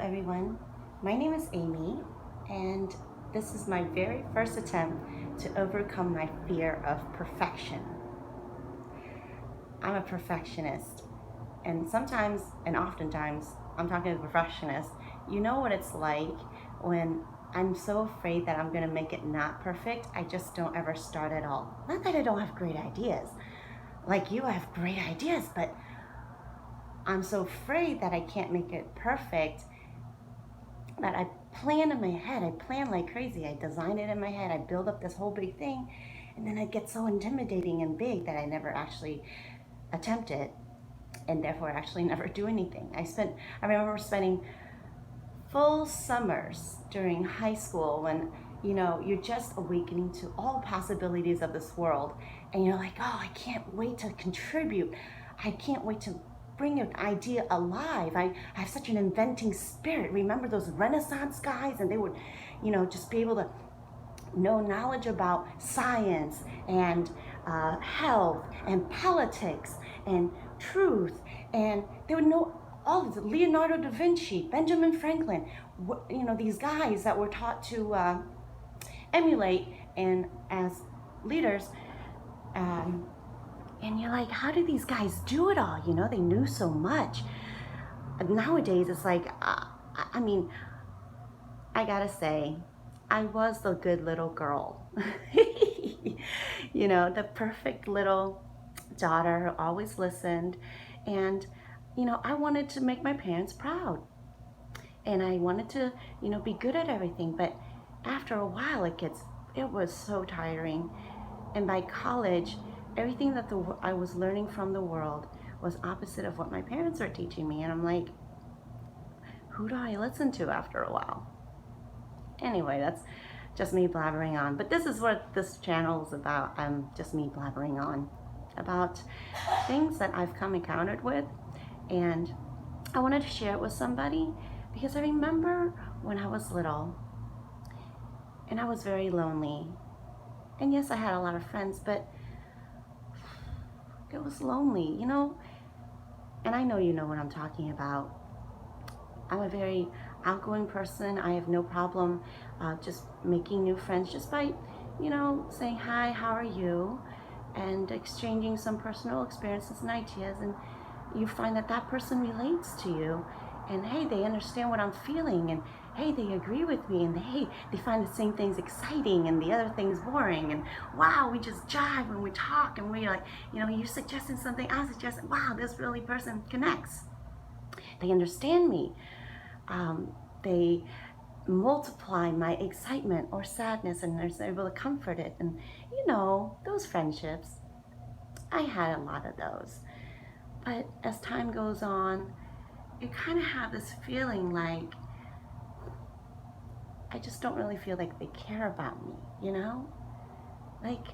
everyone. My name is Amy, and this is my very first attempt to overcome my fear of perfection. I'm a perfectionist, and sometimes, and oftentimes, I'm talking to a perfectionist. You know what it's like when I'm so afraid that I'm gonna make it not perfect, I just don't ever start at all. Not that I don't have great ideas. Like you, I have great ideas, but I'm so afraid that I can't make it perfect that I plan in my head. I plan like crazy. I design it in my head. I build up this whole big thing, and then it gets so intimidating and big that I never actually attempt it, and therefore actually never do anything. I remember spending full summers during high school when you're just awakening to all possibilities of this world, and you're like, oh, I can't wait to contribute. I can't wait to bring an idea alive. I have such an inventing spirit. Remember those Renaissance guys, and they would just be able to know knowledge about science and health and politics and truth, and they would know all of it. Leonardo da Vinci, Benjamin Franklin, these guys that were taught to emulate and as leaders. And you're like, how do these guys do it all? They knew so much. Nowadays, it's like, I mean, I gotta say, I was the good little girl. The perfect little daughter who always listened. And, I wanted to make my parents proud. And I wanted to, be good at everything. But after a while, it was so tiring. And by college, everything that I was learning from the world was opposite of what my parents are teaching me. And I'm like, who do I listen to after a while? Anyway, that's just me blabbering on. But this is what this channel is about. Just me blabbering on about things that I've come encountered with. And I wanted to share it with somebody because I remember when I was little and I was very lonely. And yes, I had a lot of friends, but it was lonely, And I know you know what I'm talking about. I'm a very outgoing person. I have no problem just making new friends just by, saying, hi, how are you? And exchanging some personal experiences and ideas. And you find that that person relates to you. And hey, they understand what I'm feeling. And hey, they agree with me. And hey, they find the same things exciting and the other things boring. And wow, we just jive when we talk. And we like, you suggesting something, I suggest, wow, this really person connects. They understand me. They multiply my excitement or sadness, and they're able to comfort it. And those friendships, I had a lot of those. But as time goes on, you kind of have this feeling like I just don't really feel like they care about me, Like,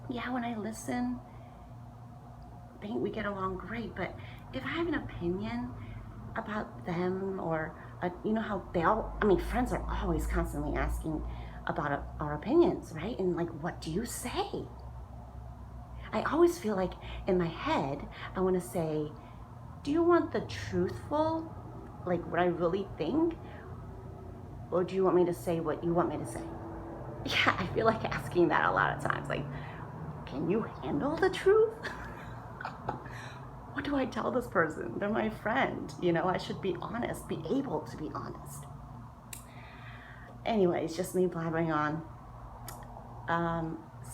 yeah, when I listen, we get along great, but if I have an opinion about them, or how friends are always constantly asking about our opinions, right? And like, what do you say? I always feel like in my head I want to say, do you want the truthful, like what I really think, or do you want me to say what you want me to say? Yeah, I feel like asking that a lot of times, like, can you handle the truth? What do I tell this person? They're my friend. I should be honest, be able to be honest. Anyways, just me blabbering on.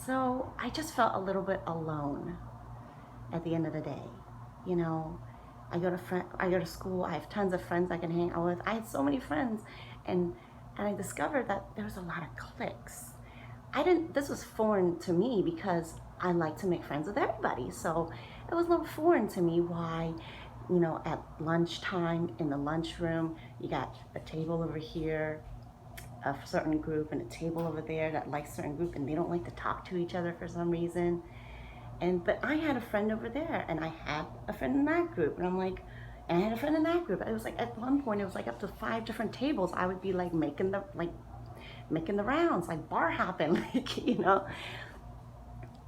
So I just felt a little bit alone at the end of the day. I go to school. I have tons of friends I can hang out with. I had so many friends, and I discovered that there was a lot of cliques. This was foreign to me because I like to make friends with everybody. So it was a little foreign to me why, at lunchtime in the lunchroom, you got a table over here, a certain group, and a table over there that likes a certain group, and they don't like to talk to each other for some reason. But I had a friend over there, and I had a friend in that group, and and I had a friend in that group. It was like, at one point, it was like up to 5 different tables. I would be like making the rounds, like bar hopping,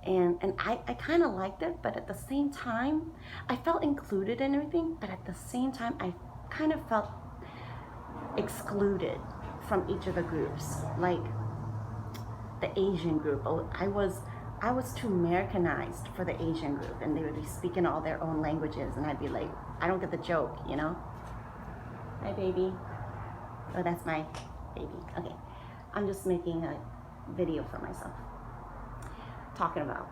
And I kind of liked it, but at the same time, I felt included in everything, but at the same time, I kind of felt excluded from each of the groups. Like the Asian group, I was too Americanized for the Asian group, and they would be speaking all their own languages, and I'd be like, I don't get the joke, you know? Hi, baby. Oh, that's my baby. Okay, I'm just making a video for myself, talking about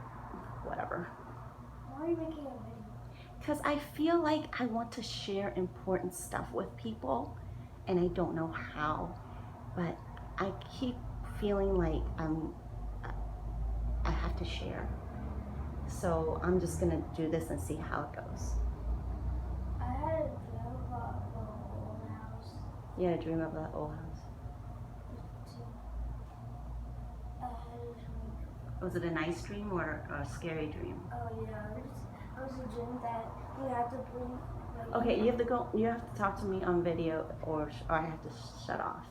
whatever. Why are you making a video? Because I feel like I want to share important stuff with people, and I don't know how, but I keep feeling like I have to share. So I'm just gonna do this and see how it goes. I had a dream about the old house. You had a dream of that old house. I had a dream. Was it a nice dream or a scary dream? Oh yeah, it was a dream that we had to bring. Okay, you have to go. You have to talk to me on video, or I have to shut off.